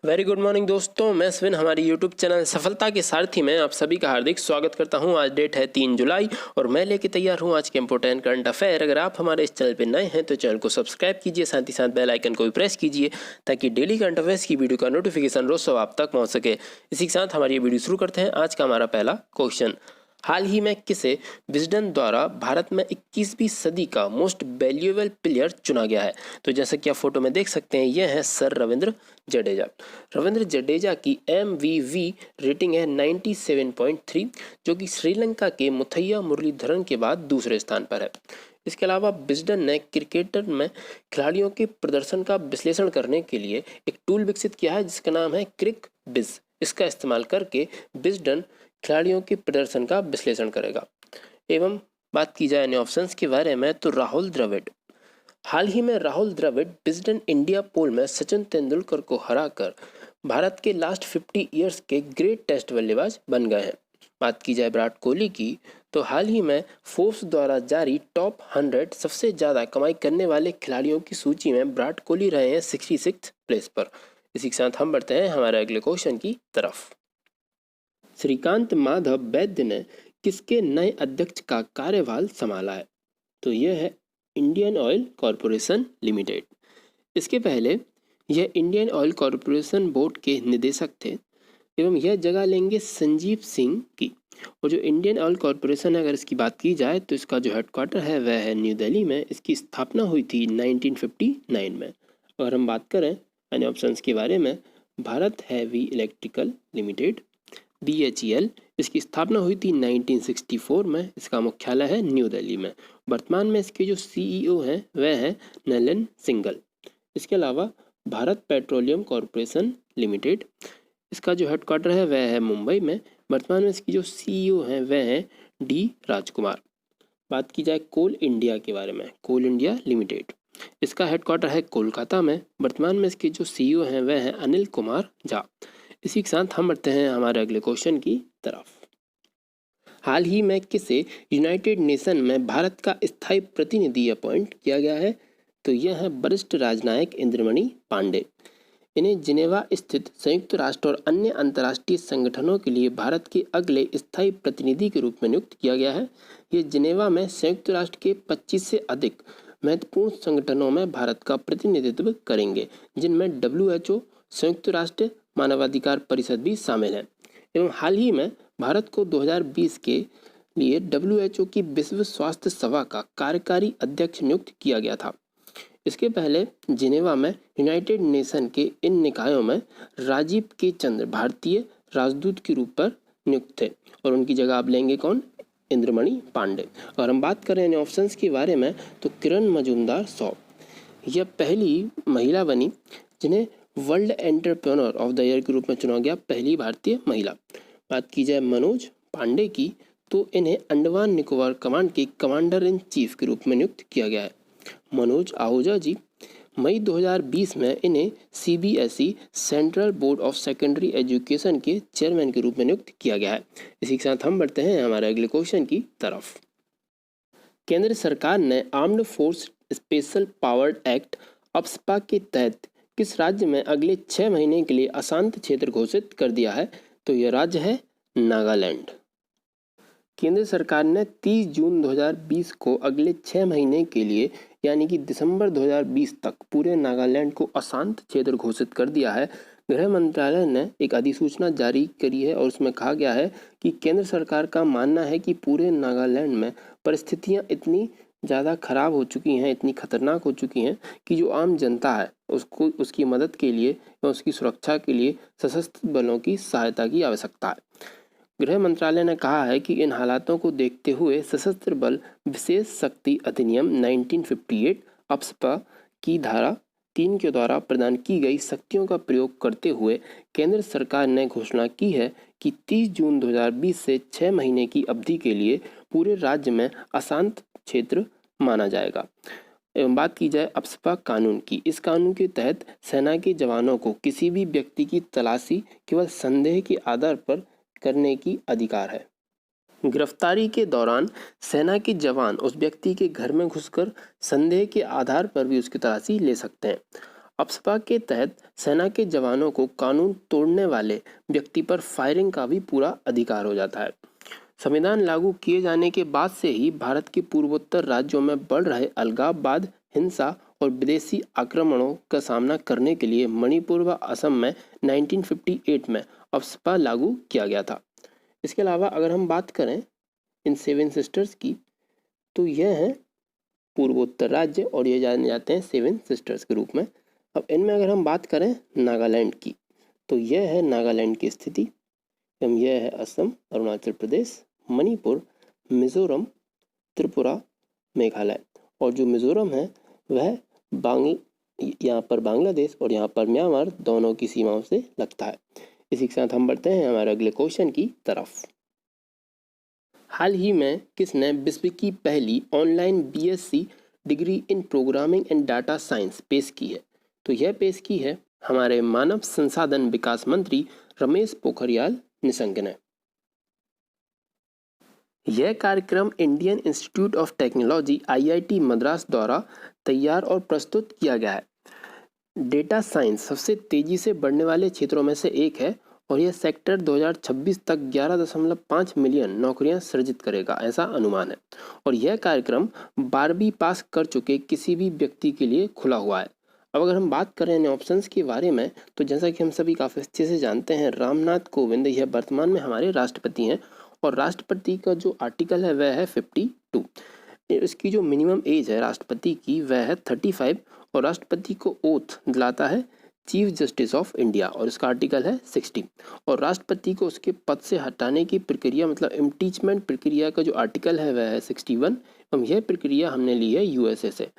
Very good morning दोस्तों, मैं स्विन हमारी यूट्यूब चैनल सफलता के सारथी में आप सभी का हार्दिक स्वागत करता हूं। आज डेट है 3 जुलाई और मैं लेके तैयार हूं आज के इंपॉर्टेंट करंट अफेयर। अगर आप हमारे इस चैनल पे नए हैं तो चैनल को सब्सक्राइब कीजिए, साथ ही साथ बेल आइकन को भी प्रेस कीजिए ताकि डेली करंट अफेयर्स की वीडियो का नोटिफिकेशन रोज सुबह आप तक पहुँच सके। इसी के साथ हमारी ये वीडियो शुरू करते हैं। आज का हमारा पहला क्वेश्चन, हाल ही में किसे विजडन द्वारा भारत में 21वीं सदी का मोस्ट वैल्यूएबल प्लेयर चुना गया है? तो जैसा कि आप फोटो में देख सकते हैं, यह है सर रविंद्र जडेजा। रविंद्र जडेजा की MVV रेटिंग है 97.3, जो कि श्रीलंका के मुथैया मुरलीधरन के बाद दूसरे स्थान पर है। इसके अलावा विजडन ने क्रिकेटर में खिलाड़ियों के प्रदर्शन का विश्लेषण करने के लिए एक टूल विकसित किया है जिसका नाम है क्रिक बिज। इसका इस्तेमाल करके विजडन खिलाड़ियों के प्रदर्शन का विश्लेषण करेगा। एवं बात की जाए अन्य ऑप्शंस के बारे में तो राहुल द्रविड़, हाल ही में राहुल द्रविड़ विजडन इंडिया पोल में सचिन तेंदुलकर को हराकर भारत के लास्ट 50 इयर्स के ग्रेट टेस्ट बल्लेबाज बन गए हैं। बात की जाए विराट कोहली की तो हाल ही में फोर्ब्स द्वारा जारी टॉप 100 सबसे ज़्यादा कमाई करने वाले खिलाड़ियों की सूची में विराट कोहली रहे हैं 66 प्लेस पर। इसी के साथ हम बढ़ते हैं हमारे अगले क्वेश्चन की तरफ। श्रीकांत माधव वैद्य ने किसके नए अध्यक्ष का कार्यभार संभाला है? तो यह है इंडियन ऑयल कॉरपोरेशन लिमिटेड। इसके पहले यह इंडियन ऑयल कॉरपोरेशन बोर्ड के निदेशक थे एवं यह जगह लेंगे संजीव सिंह की। और जो इंडियन ऑयल कॉरपोरेशन है, अगर इसकी बात की जाए तो इसका जो हेडक्वार्टर है वह है न्यू दिल्ली में। इसकी स्थापना हुई थी 1959 में। और हम बात करें अन्य ऑप्शंस के बारे में, Bharat heavy electrical limited BHEL, इसकी स्थापना हुई थी 1964 में। इसका मुख्यालय है न्यू दिल्ली में। वर्तमान में इसके जो CEO हैं वह है नलन सिंगल। इसके अलावा भारत पेट्रोलियम कॉरपोरेशन लिमिटेड, इसका जो हेडक्वार्टर है वह है मुंबई में। वर्तमान में इसकी जो CEO हैं वह है D राजकुमार। बात की जाए कोल इंडिया के बारे में, कोल इंडिया लिमिटेड, इसका हेडक्वार्टर है कोलकाता में। वर्तमान में इसके जो CEO हैं वह है अनिल कुमार झा। इसी के साथ हम बढ़ते हैं हमारे अगले क्वेश्चन की तरफ। हाल ही में किसे यूनाइटेड नेशन में भारत का स्थायी प्रतिनिधि अपॉइंट किया गया है? तो यह है वरिष्ठ राजनयिक इंद्रमणि पांडे। इन्हें जिनेवा स्थित संयुक्त राष्ट्र और अन्य अंतर्राष्ट्रीय संगठनों के लिए भारत के अगले स्थायी प्रतिनिधि के रूप में नियुक्त किया गया है। ये जिनेवा में संयुक्त राष्ट्र के 25 से अधिक महत्वपूर्ण संगठनों में भारत का प्रतिनिधित्व करेंगे, जिनमें WHO, संयुक्त राष्ट्र मानवाधिकार परिषद भी शामिल है। एवं हाल ही में भारत को 2020 के लिए WHO की विश्व स्वास्थ्य सभा का कार्यकारी अध्यक्ष नियुक्त किया गया था। इसके पहले जिनेवा में यूनाइटेड नेशन के इन निकायों में राजीव के चंद्र भारतीय राजदूत के रूप पर नियुक्त थे और उनकी जगह आप लेंगे कौन? इंद्रमणि पांडे। और हम बात करें ऑप्शंस के बारे में तो किरण मजूमदार शॉ, यह पहली महिला बनी जिन्हें world entrepreneur of the year के रूप में चुना गया, पहली भारतीय महिला। बात की जाए मनोज पांडे की तो इन्हें अंडमान निकोबार कमांड के कमांडर इन चीफ के रूप में नियुक्त किया गया है। मनोज आहूजा जी, मई 2020 में इन्हें CBSE central board of secondary education के चेयरमैन के रूप में नियुक्त किया गया है। इसी के साथ हम बढ़ते हैं हमारे अगले क्वेश्चन की तरफ। केंद्र सरकार ने armed force special powered act AFSPA के तहत किस राज्य में अगले 6 महीने के लिए अशांत क्षेत्र घोषित कर दिया है? तो यह राज्य है नागालैंड। केंद्र सरकार ने 30 जून 2020 को अगले 6 महीने के लिए यानी कि दिसंबर 2020 तक पूरे नागालैंड को अशांत क्षेत्र घोषित कर दिया है। गृह मंत्रालय ने एक अधिसूचना जारी करी है और उसमें कहा गया है कि केंद्र सरकार का मानना है कि पूरे नागालैंड में परिस्थितियां इतनी ज़्यादा खराब हो चुकी हैं, इतनी खतरनाक हो चुकी हैं कि जो आम जनता है उसको उसकी मदद के लिए या उसकी सुरक्षा के लिए सशस्त्र बलों की सहायता की आवश्यकता है। गृह मंत्रालय ने कहा है कि इन हालातों को देखते हुए सशस्त्र बल विशेष शक्ति अधिनियम 1958 अप्सपा की धारा 3 के द्वारा प्रदान की गई शक्तियों का प्रयोग करते हुए केंद्र सरकार ने घोषणा की है कि 30 जून 2020 से 6 महीने की अवधि के लिए पूरे राज्य में अशांत क्षेत्र माना जाएगा। एवं बात की जाए अप्सपा कानून की, इस कानून के तहत सेना के जवानों को किसी भी व्यक्ति की तलाशी केवल संदेह के आधार पर करने की अधिकार है। गिरफ्तारी के दौरान सेना के जवान उस व्यक्ति के घर में घुसकर संदेह के आधार पर भी उसकी तलाशी ले सकते हैं। अप्सपा के तहत सेना के जवानों को कानून तोड़ने वाले व्यक्ति पर फायरिंग का भी पूरा अधिकार हो जाता है। संविधान लागू किए जाने के बाद से ही भारत के पूर्वोत्तर राज्यों में बढ़ रहे अलगाववाद, हिंसा और विदेशी आक्रमणों का सामना करने के लिए मणिपुर व असम में 1958 में अप्सपा लागू किया गया था। इसके अलावा अगर हम बात करें इन 7 सिस्टर्स की, तो यह हैं पूर्वोत्तर राज्य और ये जाने जाते हैं 7 सिस्टर्स के रूप में। अब इनमें अगर हम बात करें नागालैंड की, तो यह है नागालैंड की स्थिति। यह है असम, अरुणाचल प्रदेश, मणिपुर, मिजोरम, त्रिपुरा, मेघालय। और जो मिजोरम है वह यहाँ पर बांग्लादेश और यहाँ पर म्यांमार दोनों की सीमाओं से लगता है। इसी के साथ हम बढ़ते हैं हमारे अगले क्वेश्चन की तरफ। हाल ही में किसने विश्व की पहली online BSc degree in programming and data science पेश की है? तो यह पेश की है हमारे मानव संसाधन विकास मंत्री रमेश पोखरियाल निशंक ने। यह कार्यक्रम Indian institute of technology IIT Madras द्वारा तैयार और प्रस्तुत किया गया है। डेटा साइंस सबसे तेजी से बढ़ने वाले क्षेत्रों में से एक है और यह सेक्टर 2026 तक 11.5 मिलियन नौकरियां सृजित करेगा, ऐसा अनुमान है। और यह कार्यक्रम 12वीं पास कर चुके किसी भी व्यक्ति के लिए खुला हुआ है। अब अगर हम बात करें इन ऑप्शंस के बारे में, तो जैसा कि हम सभी काफ़ी अच्छे से जानते हैं, रामनाथ कोविंद यह वर्तमान में हमारे राष्ट्रपति हैं और राष्ट्रपति का जो आर्टिकल है वह है 52। इसकी जो मिनिमम एज है राष्ट्रपति की वह है 35 और राष्ट्रपति को ओथ दिलाता है चीफ जस्टिस ऑफ इंडिया और इसका आर्टिकल है 60। और राष्ट्रपति को उसके पद से हटाने की प्रक्रिया मतलब इम्पीचमेंट प्रक्रिया का जो आर्टिकल है वह है 61। हम यह प्रक्रिया हमने ली है USA से।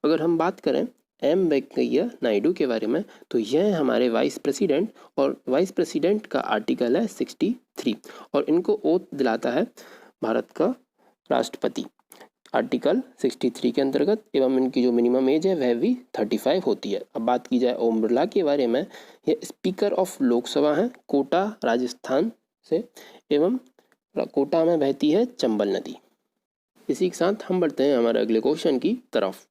अगर हम बात करें M वेंकैया नायडू के बारे में, तो यह हमारे वाइस प्रेसिडेंट और वाइस प्रेसिडेंट का आर्टिकल है 63 और इनको ओथ दिलाता है भारत का राष्ट्रपति आर्टिकल 63 के अंतर्गत। एवं इनकी जो मिनिमम एज है वह भी 35 होती है। अब बात की जाए ओम बिरला के बारे में, ये स्पीकर ऑफ लोकसभा हैं कोटा राजस्थान से एवं कोटा में बहती है चंबल नदी। इसी के साथ हम बढ़ते हैं हमारे अगले क्वेश्चन की तरफ।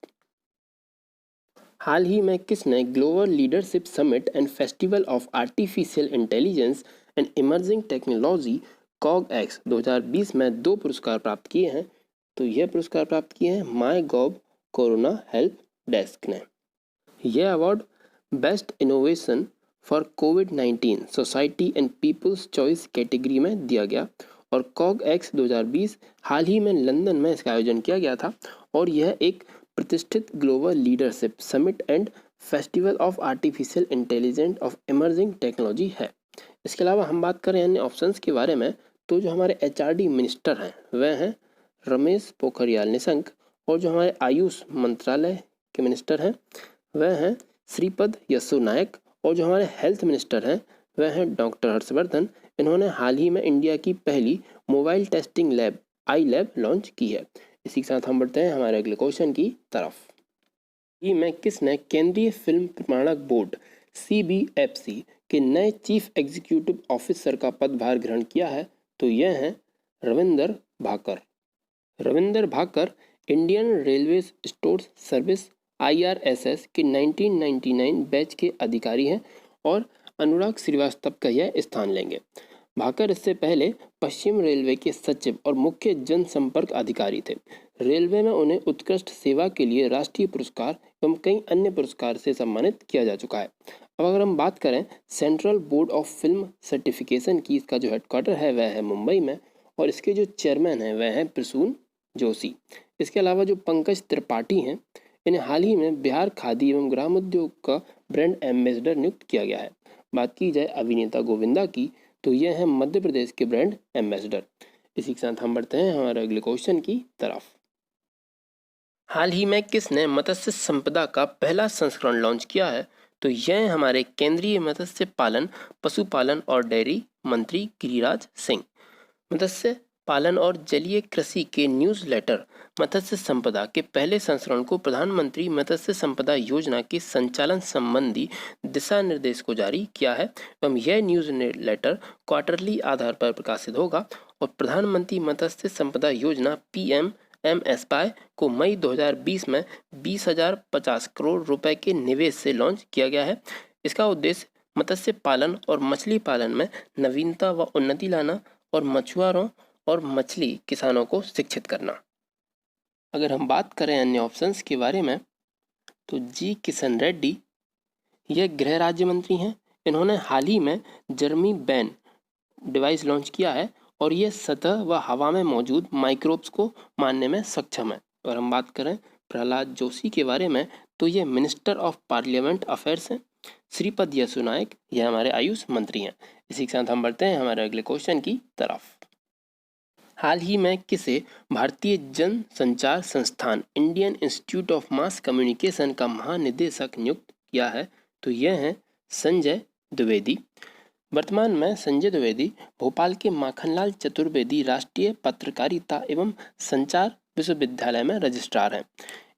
हाल ही में किसने global leadership summit and festival of artificial intelligence and emerging technology COG-X 2020 में 2 पुरस्कार प्राप्त किए हैं? तो यह पुरस्कार प्राप्त किए हैं माईगॉव कोरोना हेल्प डेस्क ने। यह award best innovation for covid society and people's choice category में दिया गया और COG-X 2020 हाल ही में लंदन में इसका आयोजन किया गया था और यह एक प्रतिष्ठित global leadership summit and festival of artificial intelligence of emerging technology है। इसके अलावा हम बात करें अन्य ऑप्शंस के बारे में, तो जो हमारे HRD मिनिस्टर हैं वह हैं रमेश पोखरियाल निशंक और जो हमारे आयुष मंत्रालय के मिनिस्टर हैं वह हैं श्रीपद यशो नायक और जो हमारे हेल्थ मिनिस्टर हैं वह हैं डॉक्टर हर्षवर्धन। इन्होंने हाल ही में इंडिया की पहली mobile testing lab iLab launch की है। इसी के साथ हम बढ़ते हैं हमारे अगले क्वेश्चन की तरफ। ये में किसने केंद्रीय फिल्म प्रमाणक बोर्ड CBFC के नए चीफ एग्जीक्यूटिव ऑफिसर का पदभार ग्रहण किया है? तो यह हैं Ravinder Bhakar. Ravinder Bhakar Indian Railway Stores Service IRSS के 1999 बैच के अधिकारी हैं और अनुराग श्रीवास्तव का यह स्थान लेंगे। भाकर इससे पहले पश्चिम रेलवे के सचिव और मुख्य जनसंपर्क अधिकारी थे। रेलवे में उन्हें उत्कृष्ट सेवा के लिए राष्ट्रीय पुरस्कार एवं कई अन्य पुरस्कार से सम्मानित किया जा चुका है। अब अगर हम बात करें central board of film certification की, इसका जो हेडक्वार्टर है वह है मुंबई में और इसके जो चेयरमैन हैं वह हैं प्रसून जोशी। इसके अलावा जो पंकज त्रिपाठी हैं, इन्हें हाल ही में बिहार खादी एवं ग्रामोद्योग का ब्रांड एम्बेसडर नियुक्त किया गया है। बात की जाए अभिनेता गोविंदा की, तो यह है मध्य प्रदेश के ब्रांड एम्बेसडर। इसी के साथ हम बढ़ते हैं हमारे अगले क्वेश्चन की तरफ। हाल ही में किसने मत्स्य संपदा का पहला संस्करण लॉन्च किया है? तो यह हमारे केंद्रीय मत्स्य पालन, पशुपालन और डेयरी मंत्री गिरिराज सिंह। मत्स्य पालन और जलीय कृषि के न्यूज़लेटर मत्स्य संपदा के पहले संस्करण को प्रधानमंत्री मत्स्य संपदा योजना के संचालन संबंधी दिशा निर्देश को जारी किया है एवं यह न्यूज़लेटर क्वार्टरली आधार पर प्रकाशित होगा और प्रधानमंत्री मत्स्य संपदा योजना PM MSPI को मई 2020 में 20,050 करोड़ रुपए के निवेश से लॉन्च किया गया है। इसका उद्देश्य मत्स्य पालन और मछली पालन में नवीनता व उन्नति लाना और मछुआरों और मछली किसानों को शिक्षित करना। अगर हम बात करें अन्य ऑप्शंस के बारे में तो जी किशन रेड्डी यह गृह राज्य मंत्री हैं। इन्होंने हाल ही में जर्मी बैन डिवाइस लॉन्च किया है और ये सतह व हवा में मौजूद माइक्रोब्स को मारने में सक्षम है। और हम बात करें प्रहलाद जोशी के बारे में तो ये मिनिस्टर ऑफ पार्लियामेंट अफेयर्स हैं। श्रीपद यसो नायक यह हमारे आयुष मंत्री हैं। इसी के साथ हम बढ़ते हैं हमारे अगले क्वेश्चन की तरफ। हाल ही में किसे भारतीय जन संचार संस्थान Indian institute of mass communication का महानिदेशक नियुक्त किया है? तो यह हैं संजय द्विवेदी। वर्तमान में संजय द्विवेदी भोपाल के माखनलाल चतुर्वेदी राष्ट्रीय पत्रकारिता एवं संचार विश्वविद्यालय में रजिस्ट्रार हैं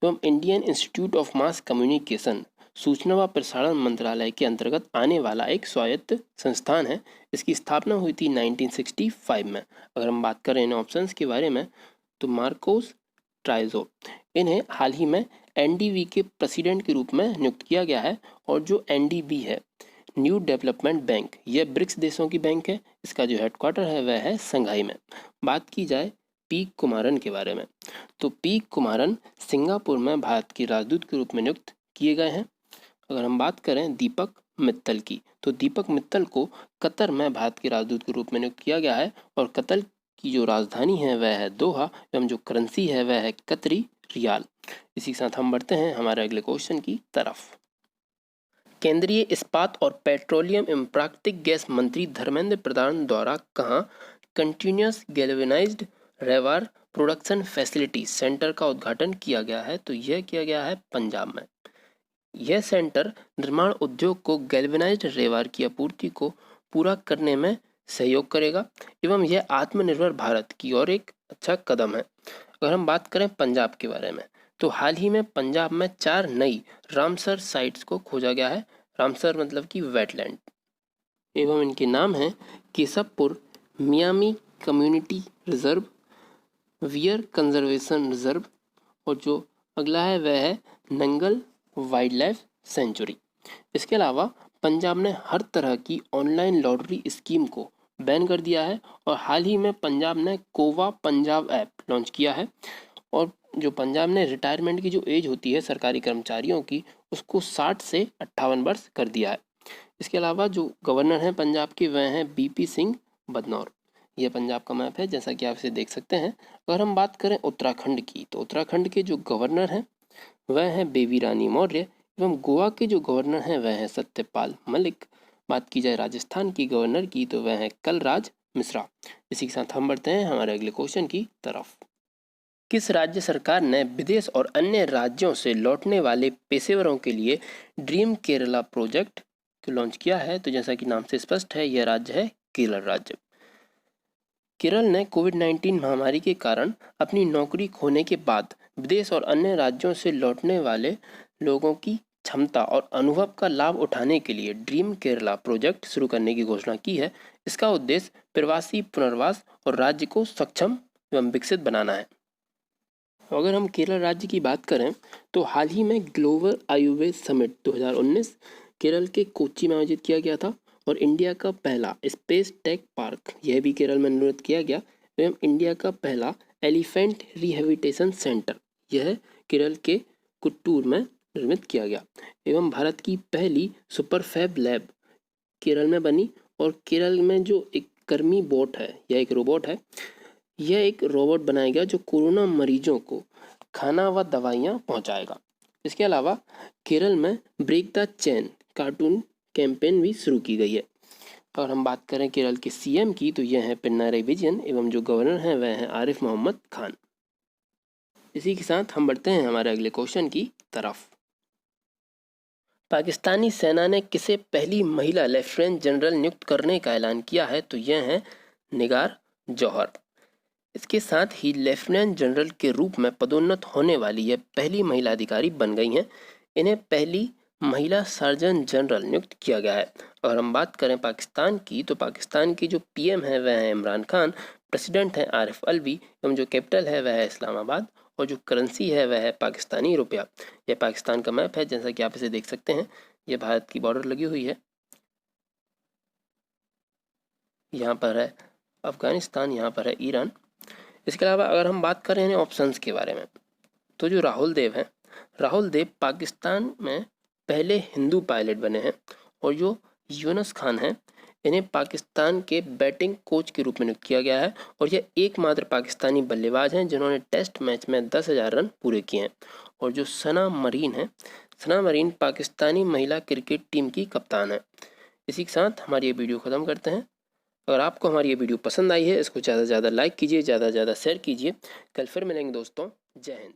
एवं Indian institute of mass communication सूचना व प्रसारण मंत्रालय के अंतर्गत आने वाला एक स्वायत्त संस्थान है। इसकी स्थापना हुई थी 1965 में। अगर हम बात करें इन ऑप्शंस के बारे में तो मार्कोस ट्राइजो इन्हें हाल ही में NDB के प्रेसिडेंट के रूप में नियुक्त किया गया है। और जो NDB है न्यू डेवलपमेंट बैंक, यह ब्रिक्स देशों की बैंक है। इसका जो हेडक्वार्टर है वह है संघाई में। बात की जाए पी कुमारन के बारे में तो पी कुमारन सिंगापुर में भारत के राजदूत के रूप में नियुक्त किए गए हैं। अगर हम बात करें दीपक मित्तल की तो दीपक मित्तल को कतर में भारत के राजदूत के रूप में नियुक्त किया गया है। और कतर की जो राजधानी है वह है दोहा एवं जो करेंसी है वह है कतरी रियाल। इसी के साथ हम बढ़ते हैं हमारे अगले क्वेश्चन की तरफ। केंद्रीय इस्पात और पेट्रोलियम एवं प्राकृतिक गैस मंत्री धर्मेंद्र प्रधान द्वारा कहाँ कंटिन्यूस गैल्वेनाइज्ड रेवार प्रोडक्शन फैसिलिटी सेंटर का उद्घाटन किया गया है? तो यह किया गया है पंजाब में। यह सेंटर निर्माण उद्योग को गैल्वेनाइज्ड रेवार की आपूर्ति को पूरा करने में सहयोग करेगा एवं यह आत्मनिर्भर भारत की ओर एक अच्छा कदम है। अगर हम बात करें पंजाब के बारे में तो हाल ही में पंजाब में 4 नई रामसर साइट्स को खोजा गया है। रामसर मतलब कि वेटलैंड एवं इनके नाम हैं Keshavpur Miami community reserve, wear conservation reserve और जो अगला है वह है नंगल वाइल्ड लाइफ सेंचुरी। इसके अलावा पंजाब ने हर तरह की ऑनलाइन लॉटरी स्कीम को बैन कर दिया है और हाल ही में पंजाब ने कोवा पंजाब ऐप लॉन्च किया है। और जो पंजाब ने रिटायरमेंट की जो एज होती है सरकारी कर्मचारियों की उसको 60 से 58 वर्ष कर दिया है। इसके अलावा जो गवर्नर हैं पंजाब के वह हैं BP सिंह बदनौर। यह पंजाब का मैप है जैसा कि आप इसे देख सकते हैं। अगर हम बात करें उत्तराखंड की तो उत्तराखंड के जो गवर्नर हैं वह हैं बेबी रानी मौर्य एवं गोवा के जो गवर्नर हैं वह हैं सत्यपाल मलिक। बात की जाए राजस्थान की गवर्नर की तो वह हैं कलराज मिश्रा। इसी के साथ हम बढ़ते हैं हमारे अगले क्वेश्चन की तरफ। किस राज्य सरकार ने विदेश और अन्य राज्यों से लौटने वाले पेशेवरों के लिए ड्रीम केरला प्रोजेक्ट को लॉन्च किया है? तो जैसा कि नाम से स्पष्ट है यह राज्य है केरल राज्य। केरल ने कोविड-19 महामारी के कारण अपनी नौकरी खोने के बाद विदेश और अन्य राज्यों से लौटने वाले लोगों की क्षमता और अनुभव का लाभ उठाने के लिए ड्रीम केरला प्रोजेक्ट शुरू करने की घोषणा की है। इसका उद्देश्य प्रवासी पुनर्वास और राज्य को सक्षम एवं विकसित बनाना है। अगर हम केरल राज्य की बात करें तो हाल ही में ग्लोबल आयुर्वेद समिट 2019 केरल के कोच्चि में आयोजित किया गया था और इंडिया का पहला स्पेस टेक पार्क यह भी केरल में निर्मित किया गया एवं इंडिया का पहला एलिफेंट रिहेबिलिटेशन सेंटर यह केरल के कुट्टूर में निर्मित किया गया एवं भारत की पहली सुपर फैब लैब केरल में बनी। और केरल में जो एक कर्मी बोट है यह एक रोबोट है। यह एक रोबोट बनाया गया जो कोरोना मरीजों को खाना व दवाइयाँ पहुँचाएगा। इसके अलावा केरल में break the chain cartoon campaign भी शुरू की गई है। और हम बात करें केरल के CM की तो यह है पिनाराई विजयन एवं जो गवर्नर हैं वह हैं आरिफ मोहम्मद खान। इसी के साथ हम बढ़ते हैं हमारे अगले क्वेश्चन की तरफ। पाकिस्तानी सेना ने किसे पहली महिला लेफ्टिनेंट जनरल नियुक्त करने का ऐलान किया है? तो यह है निगार जौहर। इसके साथ ही लेफ्टिनेंट जनरल के रूप में पदोन्नत होने वाली यह पहली महिला अधिकारी बन गई हैं। इन्हें पहली महिला सर्जन जनरल नियुक्त किया गया है। और हम बात करें पाकिस्तान की तो पाकिस्तान की जो PM है वह है इमरान खान। प्रेसिडेंट हैं आरिफ अलवी एवं जो कैपिटल है वह है इस्लामाबाद और जो करेंसी है वह है पाकिस्तानी रुपया। यह पाकिस्तान का मैप है, जैसा कि आप इसे देख सकते हैं। यह भारत की बॉर्डर लगी हुई है। यहाँ पर है अफगानिस्तान, यहाँ पर है ईरान। इसके अलावा अगर हम बात करें हैं ऑप्शंस के बारे में, तो जो राहुल देव हैं, राहुल देव पाकिस्तान में पहले हिंदू पायलट बने हैं और जो यूनुस खान हैं इन्हें पाकिस्तान के बैटिंग कोच के रूप में नियुक्त किया गया है और यह एकमात्र पाकिस्तानी बल्लेबाज हैं जिन्होंने टेस्ट मैच में 10,000 रन पूरे किए हैं। और जो सना मरीन है, सना मरीन पाकिस्तानी महिला क्रिकेट टीम की कप्तान है। इसी के साथ हमारी ये वीडियो ख़त्म करते हैं। अगर आपको हमारी ये वीडियो पसंद आई है, इसको ज़्यादा से ज़्यादा लाइक कीजिए, ज़्यादा से ज़्यादा शेयर कीजिए। कल फिर मिलेंगे दोस्तों। जय हिंद।